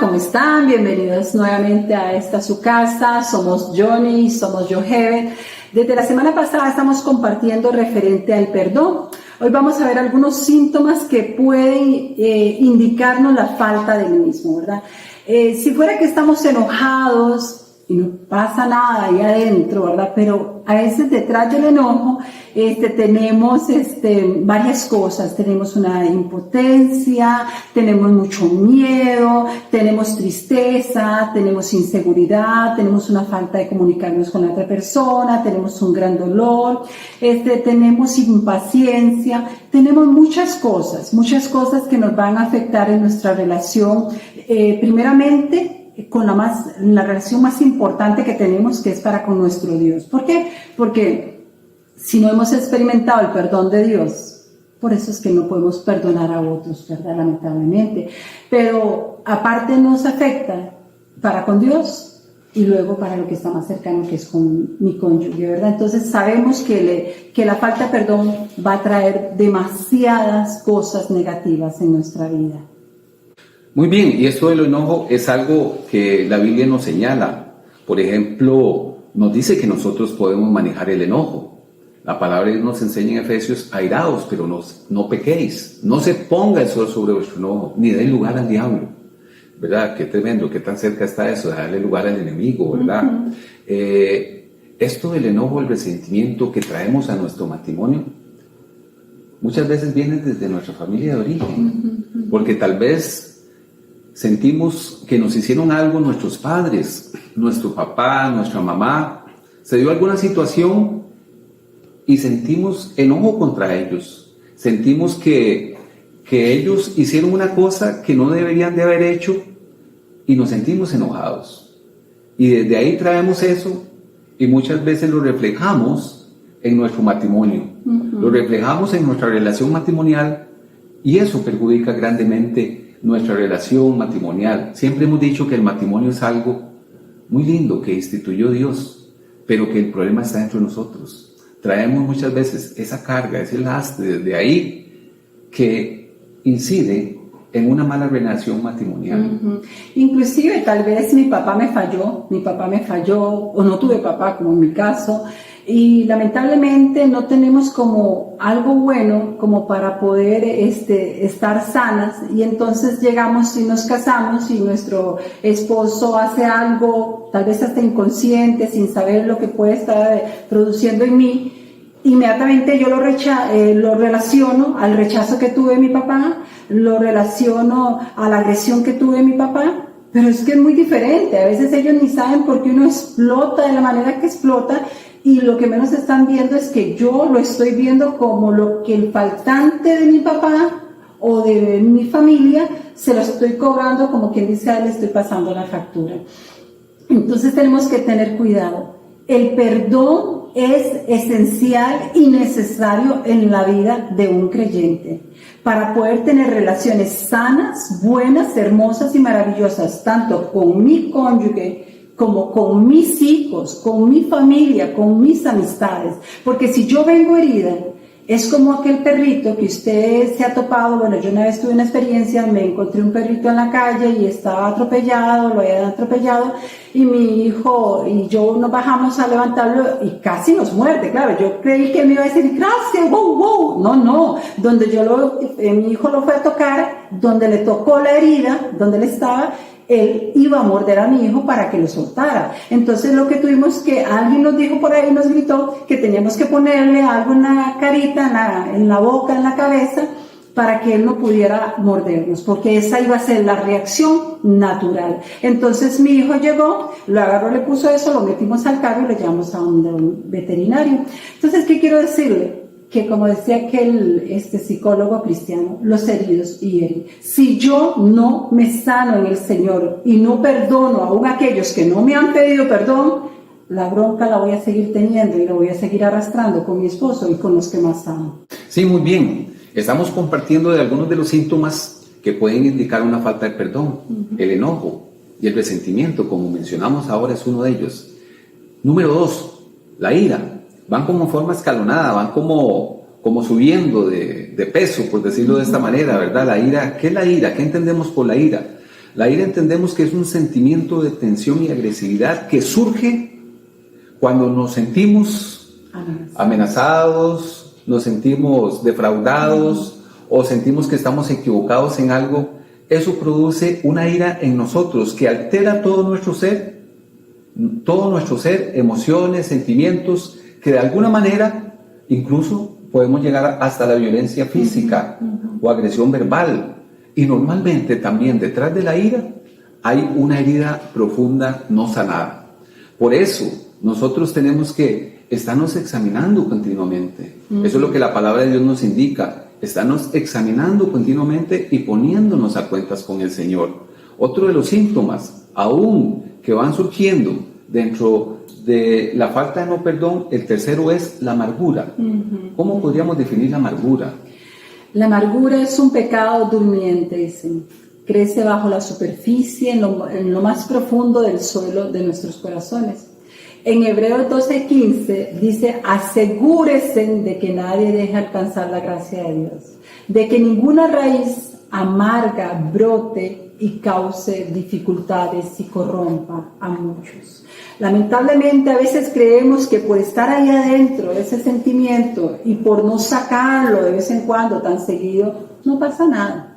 ¿cómo están? Bienvenidos nuevamente a esta su casa. Somos Johnny y somos Yohebed. Desde la semana pasada estamos compartiendo referente al perdón. Hoy vamos a ver algunos síntomas que pueden indicarnos la falta del mismo, ¿verdad? Si fuera que estamos enojados y no pasa nada ahí adentro, ¿verdad? Pero a veces detrás del enojo tenemos varias cosas. Tenemos una impotencia, tenemos mucho miedo, tenemos tristeza, tenemos inseguridad, tenemos una falta de comunicarnos con la otra persona, tenemos un gran dolor, tenemos impaciencia, tenemos muchas cosas que nos van a afectar en nuestra relación, primeramente con la relación más importante que tenemos, que es para con nuestro Dios. ¿Por qué? Porque si no hemos experimentado el perdón de Dios, por eso es que no podemos perdonar a otros, ¿verdad? Lamentablemente. Pero aparte nos afecta para con Dios y luego para lo que está más cercano, que es con mi cónyuge, ¿verdad? Entonces sabemos que la falta de perdón va a traer demasiadas cosas negativas en nuestra vida. Muy bien, y esto del enojo es algo que la Biblia nos señala. Por ejemplo, nos dice que nosotros podemos manejar el enojo. La palabra nos enseña en Efesios: airaos, pero no pequéis. No se ponga el sol sobre vuestro enojo, ni dé lugar al diablo. ¿Verdad? Qué tremendo, qué tan cerca está eso, de darle lugar al enemigo, ¿verdad? Esto del enojo, el resentimiento que traemos a nuestro matrimonio, muchas veces viene desde nuestra familia de origen. Porque tal vez sentimos que nos hicieron algo nuestros padres, nuestro papá, nuestra mamá. Se dio alguna situación y sentimos enojo contra ellos. Sentimos que ellos hicieron una cosa que no deberían de haber hecho y nos sentimos enojados. Y desde ahí traemos eso y muchas veces lo reflejamos en nuestro matrimonio. Lo reflejamos en nuestra relación matrimonial y eso perjudica grandemente nuestra relación matrimonial. Siempre hemos dicho que el matrimonio es algo muy lindo que instituyó Dios, pero que el problema está dentro de nosotros. Traemos muchas veces esa carga, ese lastre desde ahí que incide en una mala relación matrimonial. Inclusive tal vez mi papá me falló, o no tuve papá, como en mi caso, y lamentablemente no tenemos como algo bueno como para poder estar sanas, y entonces llegamos y nos casamos y nuestro esposo hace algo tal vez hasta inconsciente, sin saber lo que puede estar produciendo en mí. Inmediatamente yo lo relaciono al rechazo que tuve de mi papá, lo relaciono a la agresión que tuve de mi papá, pero es que es muy diferente. A veces ellos ni saben por qué uno explota de la manera que explota, y lo que menos están viendo es que yo lo estoy viendo como lo que el faltante de mi papá o de mi familia se lo estoy cobrando, como quien dice, le estoy pasando la factura. Entonces tenemos que tener cuidado. El perdón es esencial y necesario en la vida de un creyente para poder tener relaciones sanas, buenas, hermosas y maravillosas, tanto con mi cónyuge como con mis hijos, con mi familia, con mis amistades. Porque si yo vengo herida, es como aquel perrito que usted se ha topado. Bueno, yo una vez tuve una experiencia, me encontré un perrito en la calle y estaba atropellado, lo habían atropellado, y mi hijo y yo nos bajamos a levantarlo y casi nos muerde. Claro, yo creí que me iba a decir gracias, wow, wow. No, donde mi hijo lo fue a tocar, donde le tocó la herida, donde él estaba, él iba a morder a mi hijo para que lo soltara. Entonces lo que tuvimos que, alguien nos dijo por ahí, nos gritó que teníamos que ponerle algo en la carita, en la boca, en la cabeza, para que él no pudiera mordernos, porque esa iba a ser la reacción natural. Entonces mi hijo llegó, lo agarró, le puso eso, lo metimos al carro y lo llevamos a un veterinario. Entonces, ¿qué quiero decirle? Que como decía aquel psicólogo cristiano, los heridos hieren. Si yo no me sano en el Señor y no perdono aún a aquellos que no me han pedido perdón, la bronca la voy a seguir teniendo y la voy a seguir arrastrando con mi esposo y con los que más amo. Sí, muy bien. Estamos compartiendo de algunos de los síntomas que pueden indicar una falta de perdón. El enojo y el resentimiento, como mencionamos ahora, es uno de ellos. Número 2, la ira. Van como en forma escalonada, van como subiendo de peso, por decirlo de esta manera, ¿verdad? La ira, ¿qué es la ira? ¿Qué entendemos por la ira? La ira entendemos que es un sentimiento de tensión y agresividad que surge cuando nos sentimos amenazados, nos sentimos defraudados o sentimos que estamos equivocados en algo. Eso produce una ira en nosotros que altera todo nuestro ser, emociones, sentimientos, que de alguna manera incluso podemos llegar hasta la violencia física o agresión verbal. Y normalmente también detrás de la ira hay una herida profunda no sanada. Por eso nosotros tenemos que estarnos examinando continuamente. Eso es lo que la palabra de Dios nos indica. Estarnos examinando continuamente y poniéndonos a cuentas con el Señor. Otro de los síntomas, aún que van surgiendo dentro de la falta de no perdón, el tercero es la amargura. ¿Cómo podríamos definir la amargura? La amargura es un pecado durmiente, dicen. Crece bajo la superficie, en lo más profundo del suelo de nuestros corazones. En Hebreos 12:15 dice: asegúrese de que nadie deje alcanzar la gracia de Dios, de que ninguna raíz amarga brote y cause dificultades y corrompa a muchos. Lamentablemente a veces creemos que por estar ahí adentro ese sentimiento y por no sacarlo de vez en cuando tan seguido, no pasa nada.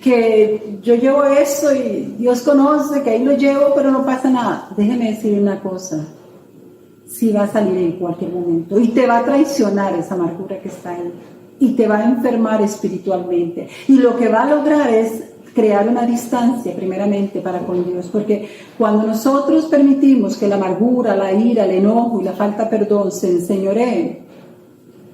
Que yo llevo eso y Dios conoce que ahí lo llevo, pero no pasa nada. Déjeme decir una cosa: sí va a salir en cualquier momento y te va a traicionar esa amargura que está ahí y te va a enfermar espiritualmente, y lo que va a lograr es crear una distancia primeramente para con Dios, porque cuando nosotros permitimos que la amargura, la ira, el enojo y la falta de perdón se enseñoreen,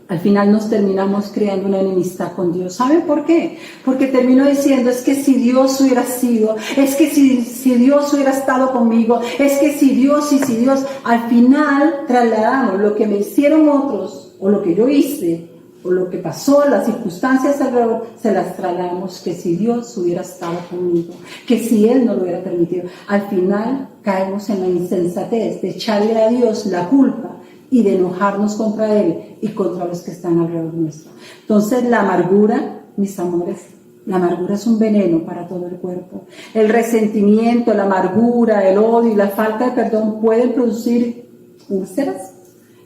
al final nos terminamos creando una enemistad con Dios. ¿Saben por qué? Porque termino diciendo: es que si Dios hubiera sido, es que si Dios hubiera estado conmigo, es que si Dios, al final trasladamos lo que me hicieron otros, o lo que yo hice, o lo que pasó, las circunstancias alrededor, se las trasladamos, que si Dios hubiera estado conmigo, que si Él no lo hubiera permitido. Al final caemos en la insensatez de echarle a Dios la culpa y de enojarnos contra Él y contra los que están alrededor nuestro. Entonces la amargura, mis amores, la amargura es un veneno para todo el cuerpo. El resentimiento, la amargura, el odio y la falta de perdón pueden producir úlceras,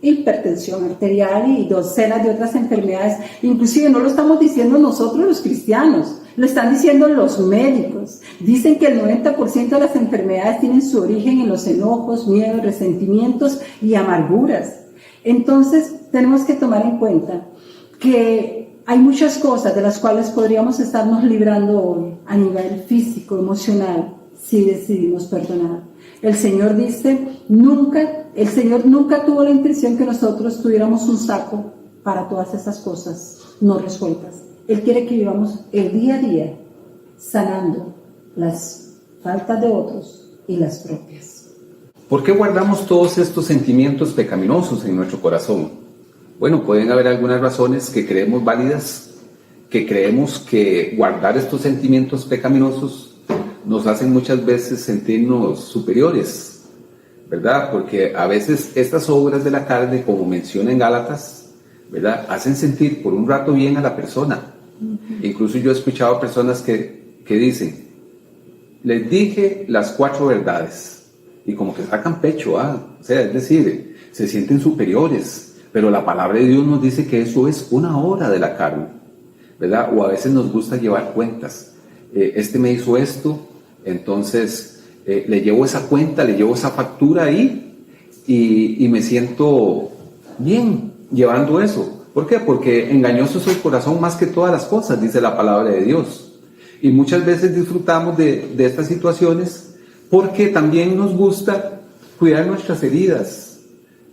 hipertensión arterial y docenas de otras enfermedades. Inclusive no lo estamos diciendo nosotros los cristianos, lo están diciendo los médicos. Dicen que el 90% de las enfermedades tienen su origen en los enojos, miedos, resentimientos y amarguras. Entonces tenemos que tomar en cuenta que hay muchas cosas de las cuales podríamos estarnos librando hoy a nivel físico, emocional, si decidimos perdonar. El Señor dice: el Señor nunca tuvo la intención que nosotros tuviéramos un saco para todas esas cosas no resueltas. Él quiere que vivamos el día a día sanando las faltas de otros y las propias. ¿Por qué guardamos todos estos sentimientos pecaminosos en nuestro corazón? Bueno, pueden haber algunas razones que creemos válidas, que creemos que guardar estos sentimientos pecaminosos nos hacen muchas veces sentirnos superiores, ¿verdad? Porque a veces estas obras de la carne, como menciona en Gálatas, ¿verdad?, hacen sentir por un rato bien a la persona. Incluso yo he escuchado personas que dicen: les dije las 4 verdades, y como que sacan pecho, o sea, es decir, se sienten superiores, pero la palabra de Dios nos dice que eso es una obra de la carne, ¿verdad? O a veces nos gusta llevar cuentas. Este me hizo esto, entonces le llevo esa cuenta, le llevo esa factura ahí y me siento bien llevando eso. ¿Por qué? Porque engañoso es el corazón más que todas las cosas, dice la palabra de Dios. Y muchas veces disfrutamos de estas situaciones porque también nos gusta cuidar nuestras heridas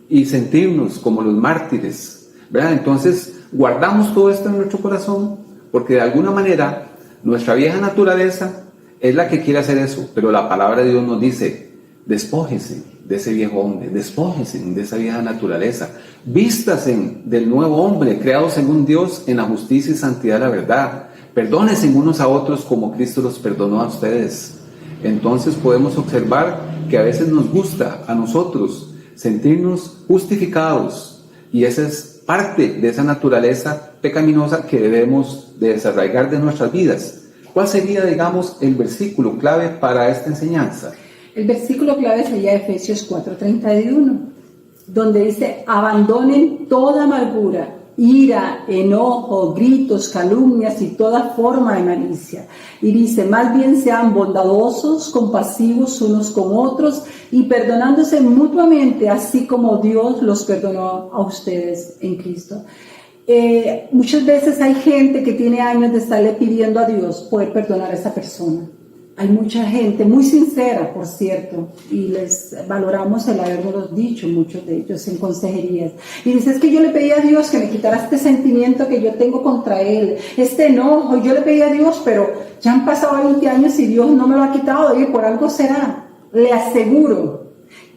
y sentirnos como los mártires, ¿verdad? Entonces guardamos todo esto en nuestro corazón porque de alguna manera nuestra vieja naturaleza es la que quiere hacer eso, pero la palabra de Dios nos dice: despójese de ese viejo hombre, despójese de esa vieja naturaleza, vístase del nuevo hombre, creados según Dios en la justicia y santidad de la verdad, perdónense unos a otros como Cristo los perdonó a ustedes. Entonces podemos observar que a veces nos gusta a nosotros sentirnos justificados, y esa es parte de esa naturaleza pecaminosa que debemos de desarraigar de nuestras vidas. ¿Cuál sería, digamos, el versículo clave para esta enseñanza? El versículo clave sería Efesios 4:31, donde dice: abandonen toda amargura, ira, enojo, gritos, calumnias y toda forma de malicia. Y dice: más bien sean bondadosos, compasivos unos con otros y perdonándose mutuamente, así como Dios los perdonó a ustedes en Cristo. Muchas veces hay gente que tiene años de estarle pidiendo a Dios poder perdonar a esa persona. Hay mucha gente muy sincera, por cierto, y les valoramos el habernos dicho, muchos de ellos en consejerías. Y dice: es que yo le pedí a Dios que me quitara este sentimiento que yo tengo contra Él, este enojo, yo le pedí a Dios, pero ya han pasado 20 años y Dios no me lo ha quitado, y por algo será. Le aseguro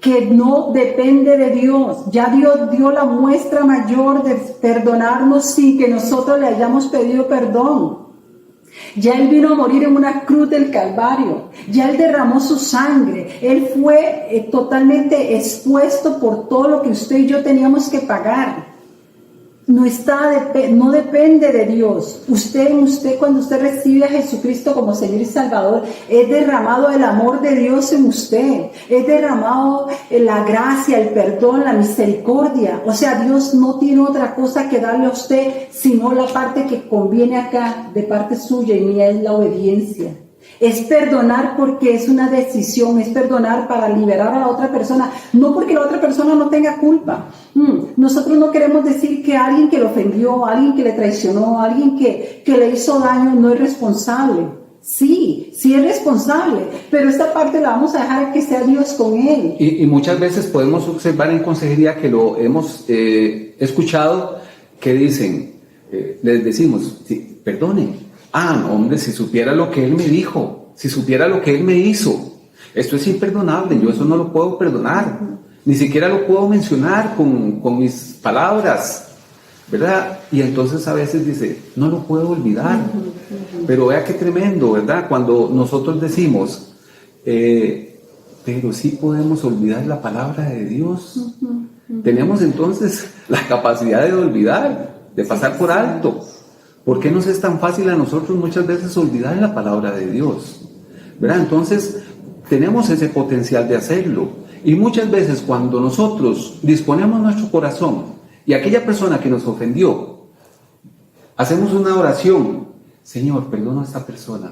que no depende de Dios. Ya Dios dio la muestra mayor de perdonarnos sin que nosotros le hayamos pedido perdón. Ya Él vino a morir en una cruz del Calvario, ya Él derramó su sangre, Él fue totalmente expuesto por todo lo que usted y yo teníamos que pagar. No depende de Dios. Cuando usted recibe a Jesucristo como Señor y Salvador, es derramado el amor de Dios en usted, es derramado la gracia, el perdón, la misericordia. O sea, Dios no tiene otra cosa que darle a usted sino la parte que conviene acá de parte suya y mía, es la obediencia. Es perdonar porque es una decisión, es perdonar para liberar a la otra persona, no porque la otra persona no tenga culpa. Nosotros no queremos decir que alguien que lo ofendió, alguien que le traicionó, alguien que le hizo daño no es responsable. Sí es responsable, pero esta parte la vamos a dejar que sea Dios con él. Y muchas veces podemos observar en consejería que lo hemos escuchado, que dicen, les decimos: sí, perdone. Hombre, si supiera lo que él me dijo, si supiera lo que él me hizo, esto es imperdonable, yo eso no lo puedo perdonar, ni siquiera lo puedo mencionar con mis palabras, ¿verdad? Y entonces a veces dice: no lo puedo olvidar. Pero vea qué tremendo, ¿verdad? Cuando nosotros decimos, pero sí podemos olvidar la palabra de Dios. Tenemos entonces la capacidad de olvidar, de pasar por alto. ¿Por qué nos es tan fácil a nosotros muchas veces olvidar la palabra de Dios? ¿Verdad? Entonces, tenemos ese potencial de hacerlo. Y muchas veces cuando nosotros disponemos nuestro corazón y aquella persona que nos ofendió, hacemos una oración: Señor, perdona a esta persona.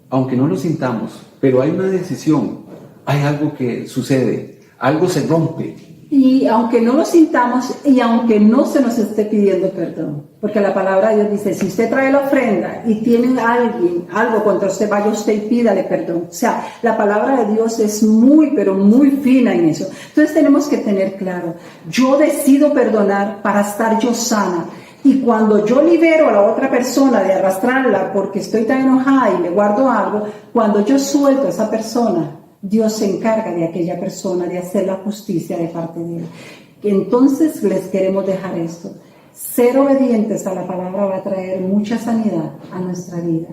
Aunque no lo sintamos, pero hay una decisión, hay algo que sucede, algo se rompe. Y aunque no lo sintamos y aunque no se nos esté pidiendo perdón, porque la palabra de Dios dice: si usted trae la ofrenda y tiene algo contra usted, vaya usted y pídale perdón. O sea, la palabra de Dios es muy, pero muy fina en eso. Entonces tenemos que tener claro: yo decido perdonar para estar yo sana. Y cuando yo libero a la otra persona de arrastrarla porque estoy tan enojada y le guardo algo, cuando yo suelto a esa persona, Dios se encarga de aquella persona, de hacer la justicia de parte de Él. Entonces les queremos dejar esto: ser obedientes a la palabra va a traer mucha sanidad a nuestra vida.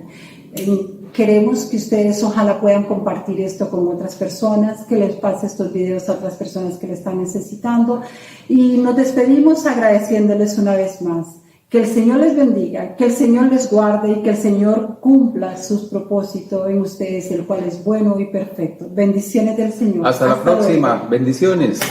Queremos que ustedes ojalá puedan compartir esto con otras personas, que les pase estos videos a otras personas que le están necesitando, y nos despedimos agradeciéndoles una vez más. Que el Señor les bendiga, que el Señor les guarde y que el Señor cumpla sus propósitos en ustedes, el cual es bueno y perfecto. Bendiciones del Señor. Hasta la próxima. Luego. Bendiciones.